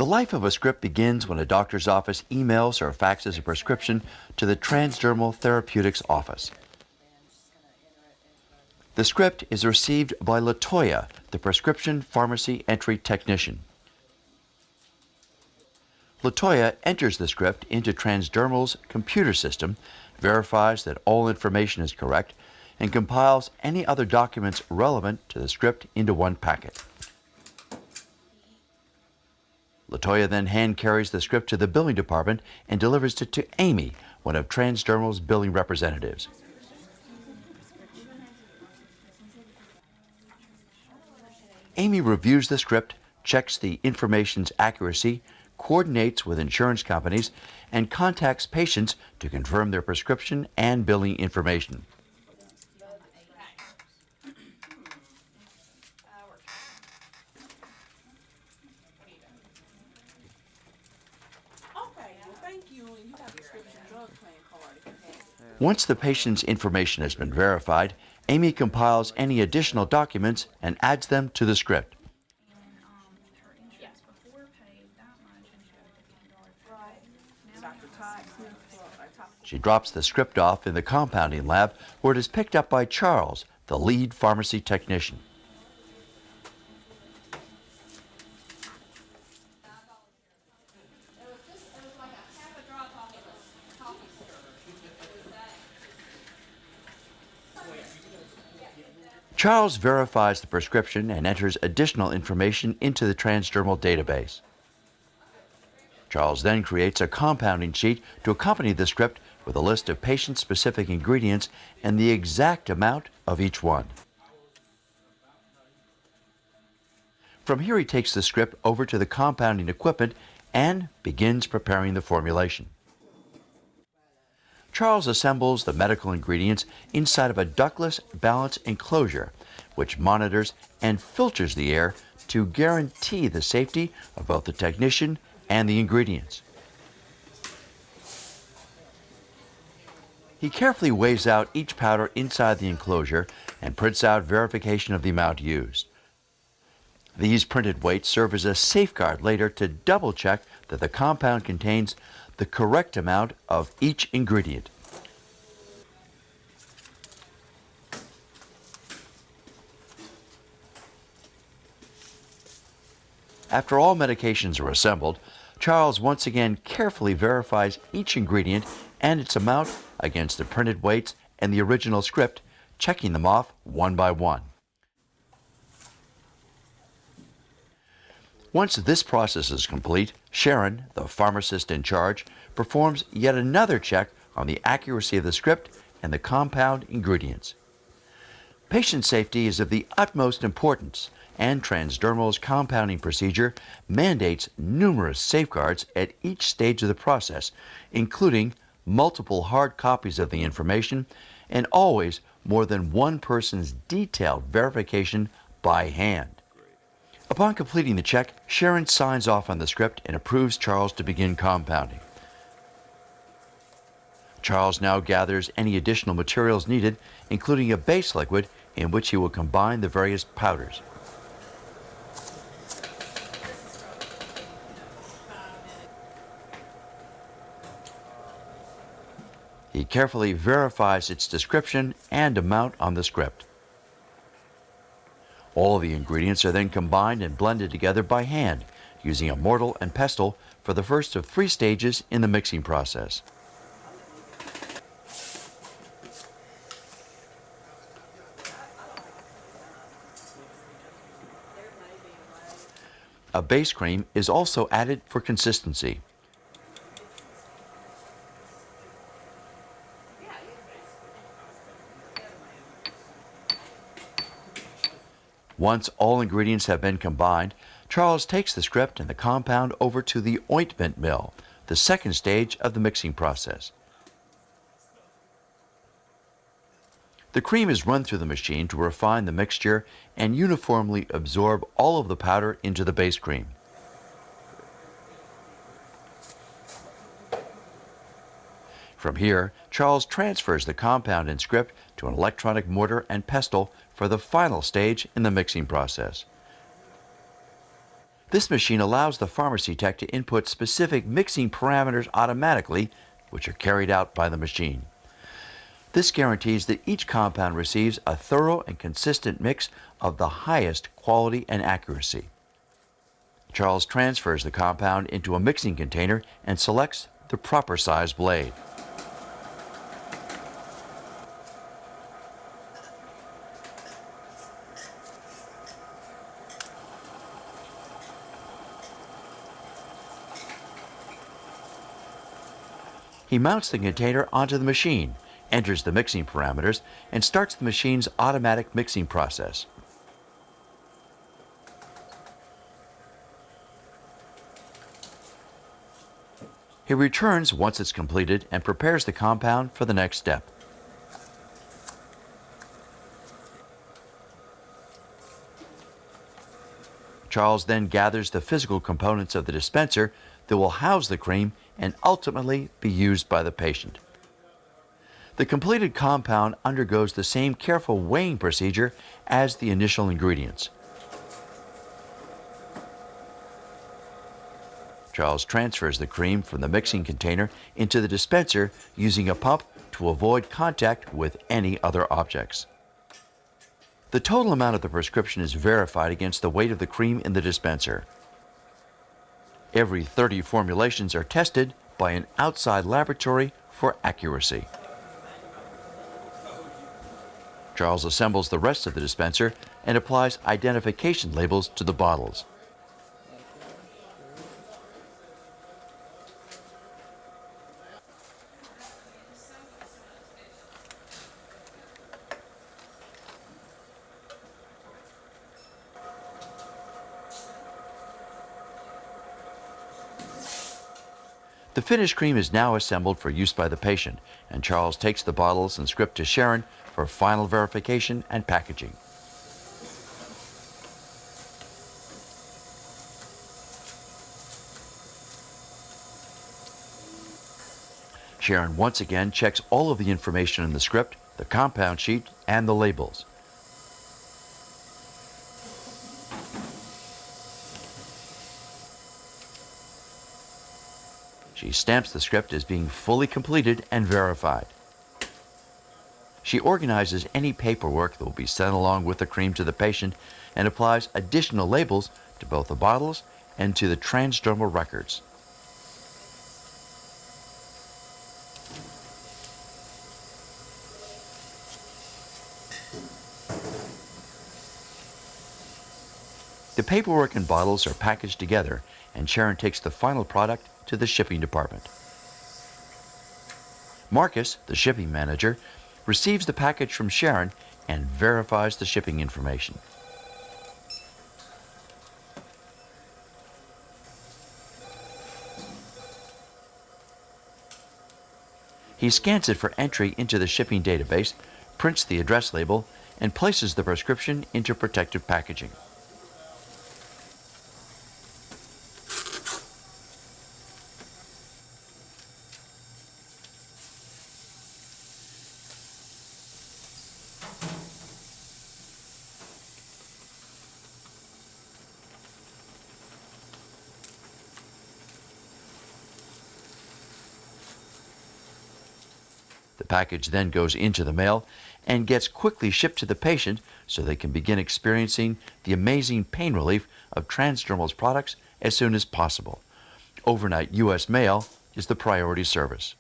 The life of a script begins when a doctor's office emails or faxes a prescription to the Transdermal Therapeutics office. The script is received by Latoya, the prescription pharmacy entry technician. Latoya enters the script into Transdermal's computer system, verifies that all information is correct, and compiles any other documents relevant to the script into one packet. Latoya then hand carries the script to the billing department and delivers it to Amy, one of Transdermal's billing representatives. Amy reviews the script, checks the information's accuracy, coordinates with insurance companies, and contacts patients to confirm their prescription and billing information. Once the patient's information has been verified, Amy compiles any additional documents and adds them to the script. She drops the script off in the compounding lab, where it is picked up by Charles, the lead pharmacy technician. Charles verifies the prescription and enters additional information into the Transdermal database. Charles then creates a compounding sheet to accompany the script with a list of patient-specific ingredients and the exact amount of each one. From here, he takes the script over to the compounding equipment and begins preparing the formulation. Charles assembles the medical ingredients inside of a ductless balance enclosure, which monitors and filters the air to guarantee the safety of both the technician and the ingredients. He carefully weighs out each powder inside the enclosure and prints out verification of the amount used. These printed weights serve as a safeguard later to double-check that the compound contains the correct amount of each ingredient. After all medications are assembled, Charles once again carefully verifies each ingredient and its amount against the printed weights and the original script, checking them off one by one. Once this process is complete, Sharon, the pharmacist in charge, performs yet another check on the accuracy of the script and the compound ingredients. Patient safety is of the utmost importance, and Transdermal's compounding procedure mandates numerous safeguards at each stage of the process, including multiple hard copies of the information and always more than one person's detailed verification by hand. Upon completing the check, Sharon signs off on the script and approves Charles to begin compounding. Charles now gathers any additional materials needed, including a base liquid in which he will combine the various powders. He carefully verifies its description and amount on the script. All of the ingredients are then combined and blended together by hand, using a mortar and pestle for the first of 3 stages in the mixing process. A base cream is also added for consistency. Once all ingredients have been combined, Charles takes the script and the compound over to the ointment mill, the second stage of the mixing process. The cream is run through the machine to refine the mixture and uniformly absorb all of the powder into the base cream. From here, Charles transfers the compound and script to an electronic mortar and pestle for the final stage in the mixing process. This machine allows the pharmacy tech to input specific mixing parameters automatically, which are carried out by the machine. This guarantees that each compound receives a thorough and consistent mix of the highest quality and accuracy. Charles transfers the compound into a mixing container and selects the proper size blade. He mounts the container onto the machine, enters the mixing parameters, and starts the machine's automatic mixing process. He returns once it's completed and prepares the compound for the next step. Charles then gathers the physical components of the dispenser that will house the cream and ultimately be used by the patient. The completed compound undergoes the same careful weighing procedure as the initial ingredients. Charles transfers the cream from the mixing container into the dispenser using a pump to avoid contact with any other objects. The total amount of the prescription is verified against the weight of the cream in the dispenser. Every 30 formulations are tested by an outside laboratory for accuracy. Charles assembles the rest of the dispenser and applies identification labels to the bottles. The finished cream is now assembled for use by the patient, and Charles takes the bottles and script to Sharon for final verification and packaging. Sharon once again checks all of the information in the script, the compound sheet, and the labels. She stamps the script as being fully completed and verified. She organizes any paperwork that will be sent along with the cream to the patient and applies additional labels to both the bottles and to the transdermal records. The paperwork and bottles are packaged together, and Sharon takes the final product to the shipping department. Marcus, the shipping manager, receives the package from Sharon and verifies the shipping information. He scans it for entry into the shipping database, prints the address label, and places the prescription into protective packaging. The package then goes into the mail and gets quickly shipped to the patient so they can begin experiencing the amazing pain relief of Transdermal's products as soon as possible. Overnight U.S. mail is the priority service.